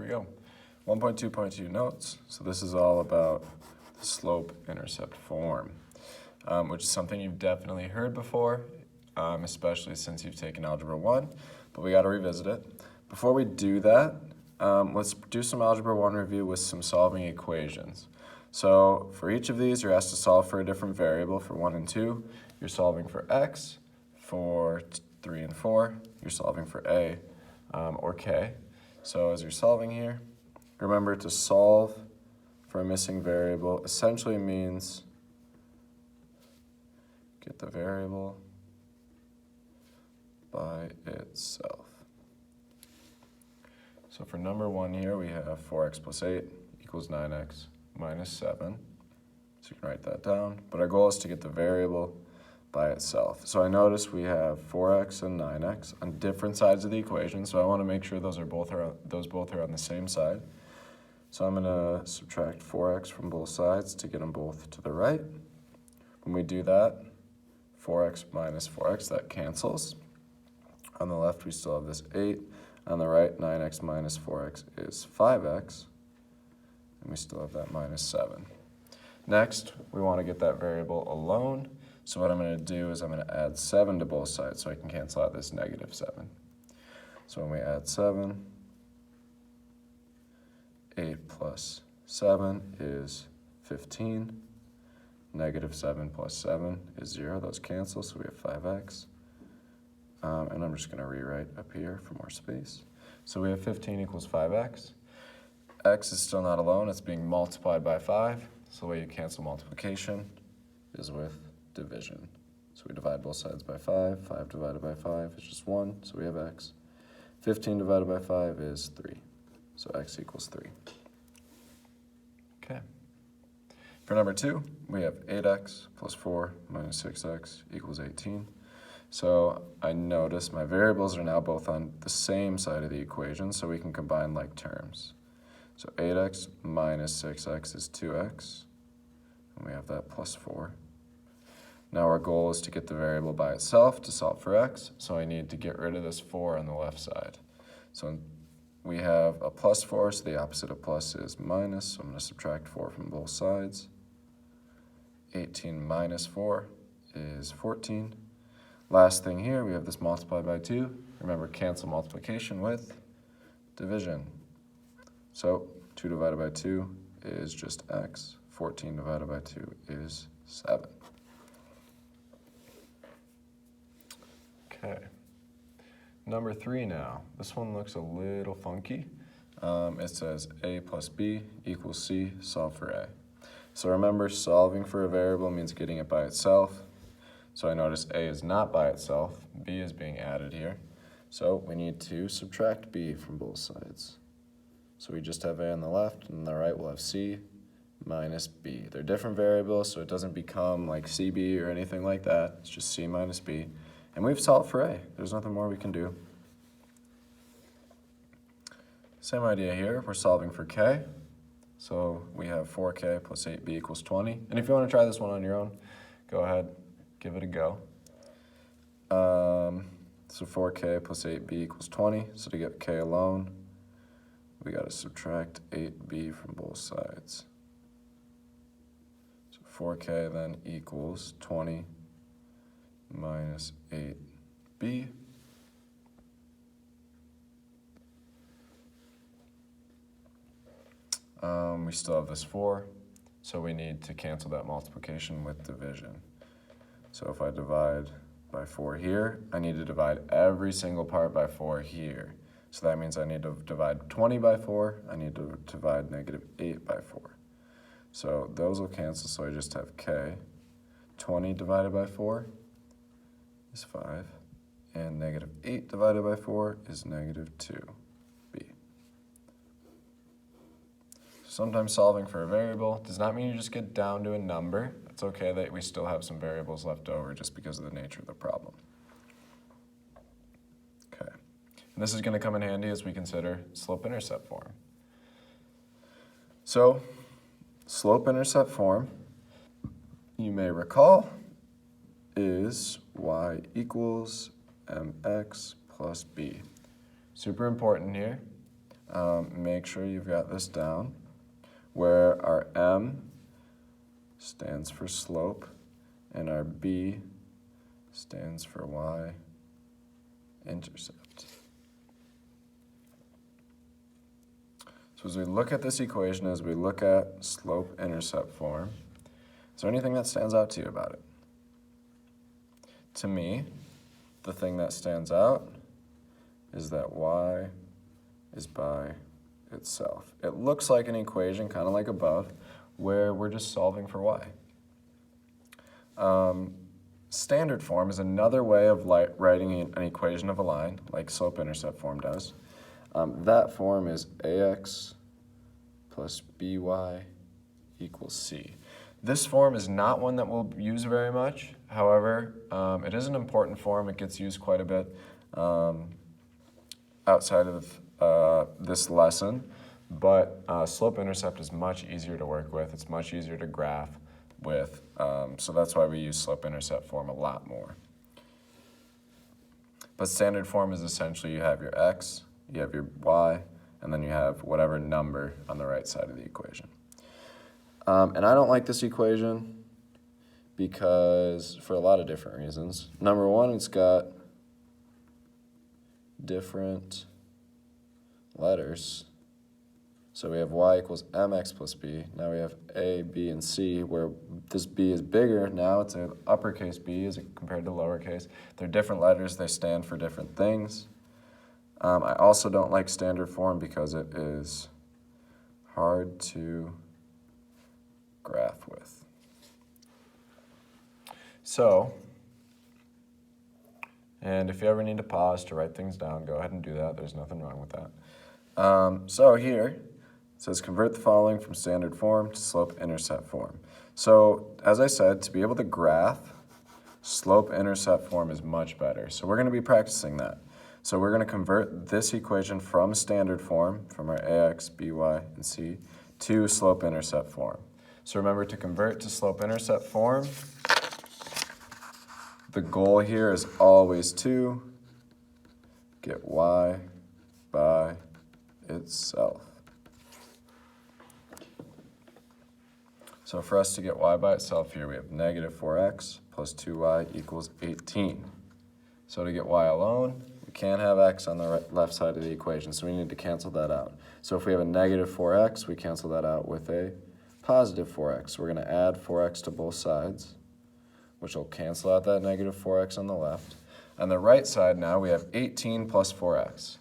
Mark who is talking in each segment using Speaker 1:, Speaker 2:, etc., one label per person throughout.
Speaker 1: we go. 1.2.2 notes. So this is all about the slope-intercept form, which is something you've definitely heard before, especially since you've taken Algebra 1, but we got to revisit it. Before we do that, let's do some Algebra 1 review with some solving equations. So for each of these, you're asked to solve for a different variable. For 1 and 2, you're solving for x. For 3 and 4, you're solving for a or k. So as you're solving here, remember to solve for a missing variable essentially means get the variable by itself. So for number 1 here, we have 4x plus 8 equals 9x minus 7. So you can write that down. But our goal is to get the variable by itself. So I notice we have 4x and 9x on different sides of the equation, so I want to make sure those both are on the same side. So I'm going to subtract 4x from both sides to get them both to the right. When we do that, 4x minus 4x, that cancels. On the left, we still have this 8. On the right, 9x minus 4x is 5x. And we still have that minus 7. Next, we want to get that variable alone. So what I'm going to do is I'm going to add 7 to both sides so I can cancel out this negative 7. So when we add 7, 8 plus 7 is 15. Negative 7 plus 7 is 0. Those cancel, so we have 5x. And I'm just going to rewrite up here for more space. So we have 15 equals 5x. X is still not alone. It's being multiplied by 5. So the way you cancel multiplication is with division. So we divide both sides by 5. 5 divided by 5 is just 1, so we have x. 15 divided by 5 is 3. So x equals 3. Okay. For number 2, we have 8x plus 4 minus 6x equals 18. So I notice my variables are now both on the same side of the equation, so we can combine like terms. So 8x minus 6x is 2x, and we have that plus 4. Now our goal is to get the variable by itself to solve for x, so I need to get rid of this 4 on the left side. So we have a plus 4, so the opposite of plus is minus, so I'm going to subtract 4 from both sides. 18 minus 4 is 14. Last thing here, we have this multiplied by 2. Remember, cancel multiplication with division. So 2 divided by 2 is just x. 14 divided by 2 is 7. Okay. Number 3 now. This one looks a little funky. It says a plus b equals c, solve for a. So remember, solving for a variable means getting it by itself. So I notice a is not by itself. B is being added here. So we need to subtract b from both sides. So we just have a on the left, and on the right we'll have c minus b. They're different variables, so it doesn't become like cb or anything like that. It's just c minus b. And we've solved for a. There's nothing more we can do. Same idea here. We're solving for k. So we have 4k plus 8b equals 20. And if you want to try this one on your own, go ahead, give it a go. So 4k plus 8b equals 20. So to get k alone, we got to subtract 8b from both sides. So 4k then equals 20 minus 8b. We still have this 4, so we need to cancel that multiplication with division. So if I divide by 4 here, I need to divide every single part by 4 here. So that means I need to divide 20 by 4, I need to divide negative 8 by 4. So those will cancel, so I just have k. 20 divided by 4 is 5, and negative 8 divided by 4 is negative 2b. Sometimes solving for a variable does not mean you just get down to a number. It's okay that we still have some variables left over just because of the nature of the problem. Okay, and this is going to come in handy as we consider slope-intercept form. So, slope-intercept form, you may recall, is y equals mx plus b. Super important here. make sure you've got this down, where our M stands for slope and our B stands for y-intercept. So as we look at this equation, as we look at slope-intercept form, is there anything that stands out to you about it? To me, the thing that stands out is that y is by itself. It looks like an equation, kind of like above, where we're just solving for y. Standard form is another way of writing an equation of a line, like slope-intercept form does. That form is ax plus by equals c. This form is not one that we'll use very much. However, it is an important form. It gets used quite a bit outside of this lesson. But slope-intercept is much easier to work with. It's much easier to graph with. So that's why we use slope-intercept form a lot more. But standard form is essentially you have your x, you have your y, and then you have whatever number on the right side of the equation. And I don't like this equation because for a lot of different reasons. Number one, it's got different letters. So we have y equals mx plus b. Now we have a, b, and c, where this b is bigger. Now it's an uppercase b as compared to lowercase. They're different letters. They stand for different things. I also don't like standard form because it is hard to graph with. So, and if you ever need to pause to write things down, go ahead and do that. There's nothing wrong with that. So here, it says convert the following from standard form to slope-intercept form. So, as I said, to be able to graph, slope-intercept form is much better. So we're going to be practicing that. So we're going to convert this equation from standard form, from our ax, by, and c, to slope-intercept form. So remember, to convert to slope-intercept form, the goal here is always to get y by itself. So for us to get y by itself here, we have negative 4x plus 2y equals 18. So to get y alone, we can't have x on the left side of the equation, so we need to cancel that out. So if we have a negative 4x, we cancel that out with a positive 4x. So we're going to add 4x to both sides, which will cancel out that negative 4x on the left. On the right side now, we have 18 plus 4x.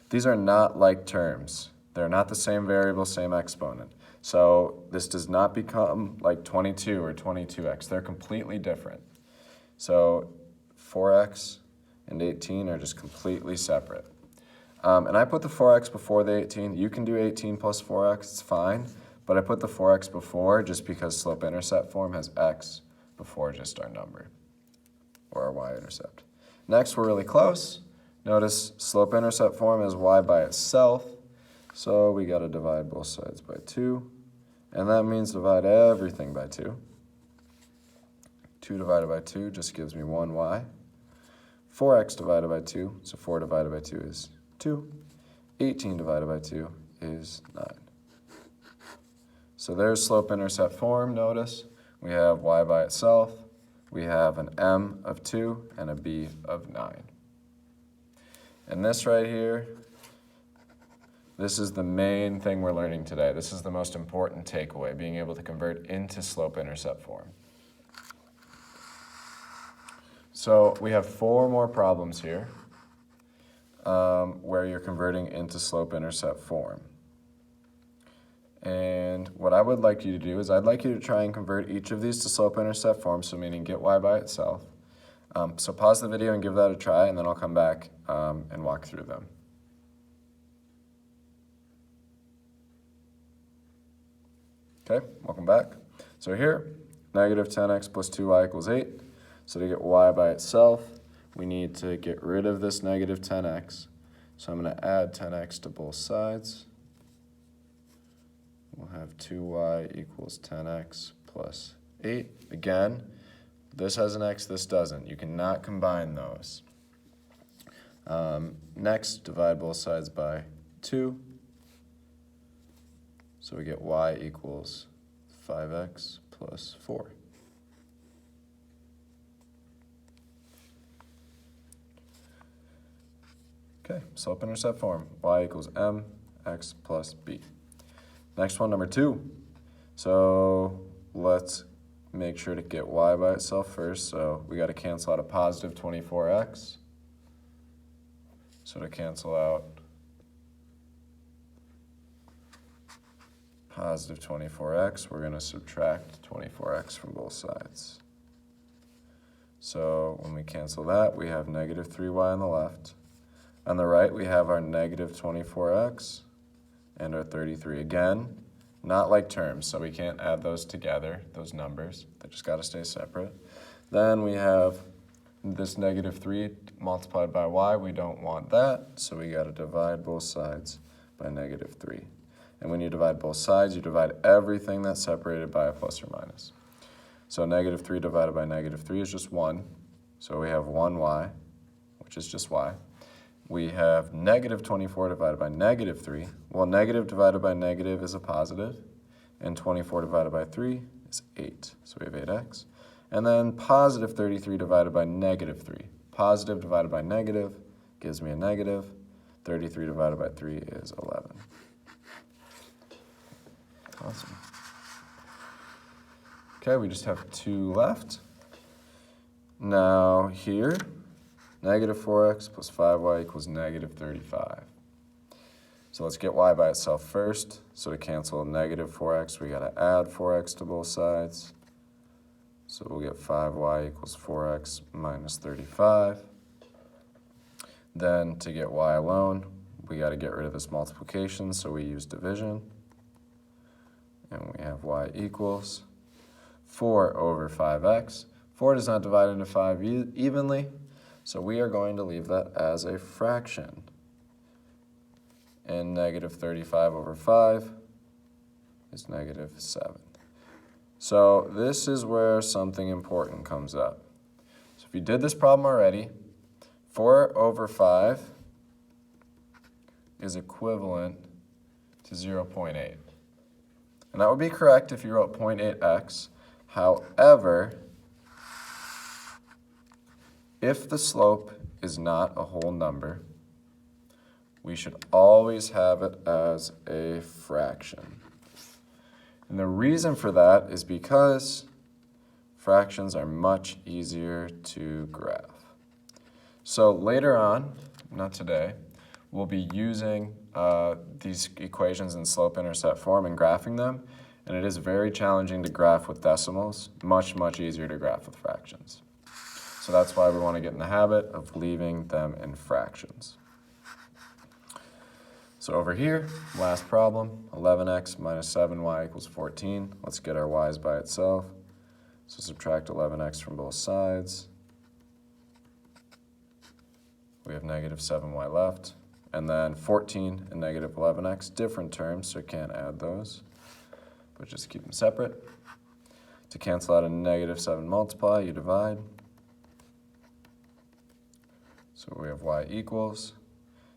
Speaker 1: These are not like terms. They're not the same variable, same exponent. So this does not become like 22 or 22x. They're completely different. So 4x and 18 are just completely separate. And I put the 4x before the 18. You can do 18 plus 4x, it's fine. But I put the 4x before just because slope-intercept form has x before just our number, or our y-intercept. Next, we're really close. Notice slope-intercept form is y by itself. So we got to divide both sides by 2. And that means divide everything by 2. 2 divided by 2 just gives me 1y. 4x divided by 2, so 4 divided by 2 is 2. 18 divided by 2 is 9. So there's slope-intercept form, notice. We have y by itself. We have an m of 2 and a b of 9. And this right here, this is the main thing we're learning today. This is the most important takeaway, being able to convert into slope-intercept form. So we have 4 more problems here where you're converting into slope-intercept form. And what I would like you to do is I'd like you to try and convert each of these to slope-intercept form, so meaning get y by itself. So pause the video and give that a try, and then I'll come back and walk through them. Okay, welcome back. So here, negative 10x plus 2y equals 8. So to get y by itself, we need to get rid of this negative 10x. So I'm going to add 10x to both sides. We'll have 2y equals 10x plus 8. Again, this has an x, this doesn't. You cannot combine those. Next, divide both sides by 2. So we get y equals 5x plus 4. Okay, slope-intercept form, y equals mx plus b. Next one, number 2. So let's make sure to get y by itself first. So we got to cancel out a positive 24x. So to cancel out positive 24x, we're going to subtract 24x from both sides. So when we cancel that, we have negative 3y on the left. On the right, we have our negative 24x and our 33. Again, not like terms, so we can't add those together, those numbers. They just got to stay separate. Then we have this negative 3 multiplied by y. We don't want that, so we got to divide both sides by negative 3. And when you divide both sides, you divide everything that's separated by a plus or minus. So negative 3 divided by negative 3 is just 1. So we have 1y, which is just y. We have negative 24 divided by negative 3. Well, negative divided by negative is a positive, and 24 divided by 3 is 8. So we have 8x. And then positive 33 divided by negative 3. Positive divided by negative gives me a negative. 33 divided by 3 is 11. Awesome. Okay, we just have 2 left. Now here, negative 4x plus 5y equals negative 35. So let's get y by itself first. So to cancel negative 4x, we got to add 4x to both sides. So we'll get 5y equals 4x minus 35. Then to get y alone, we got to get rid of this multiplication, so we use division. And we have y equals 4 over 5x. 4 does not divide into 5 evenly, so we are going to leave that as a fraction. And negative 35 over 5 is negative 7. So this is where something important comes up. So if you did this problem already, 4 over 5 is equivalent to 0.8. And that would be correct if you wrote 0.8x. However, if the slope is not a whole number, we should always have it as a fraction. And the reason for that is because fractions are much easier to graph. So later on, not today, we'll be using these equations in slope-intercept form and graphing them. And it is very challenging to graph with decimals, much, much easier to graph with fractions. So that's why we want to get in the habit of leaving them in fractions. So over here, last problem, 11x minus 7y equals 14. Let's get our y's by itself. So subtract 11x from both sides. We have negative 7y left. And then 14 and negative 11x, different terms, so can't add those. But just keep them separate. To cancel out a negative 7 multiply, you divide. So we have y equals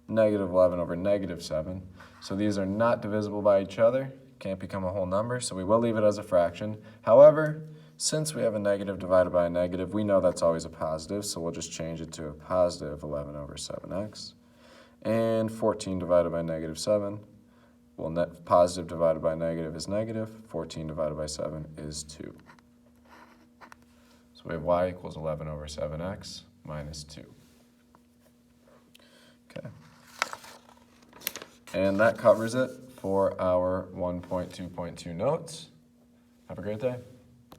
Speaker 1: negative 11 over negative 7. So these are not divisible by each other, can't become a whole number, so we will leave it as a fraction. However, since we have a negative divided by a negative, we know that's always a positive, so we'll just change it to a positive 11 over 7x. And 14 divided by negative 7, well, net positive divided by negative is negative. 14 divided by 7 is 2. So we have y equals 11 over 7x minus 2. Okay. And that covers it for our 1.2.2 notes. Have a great day.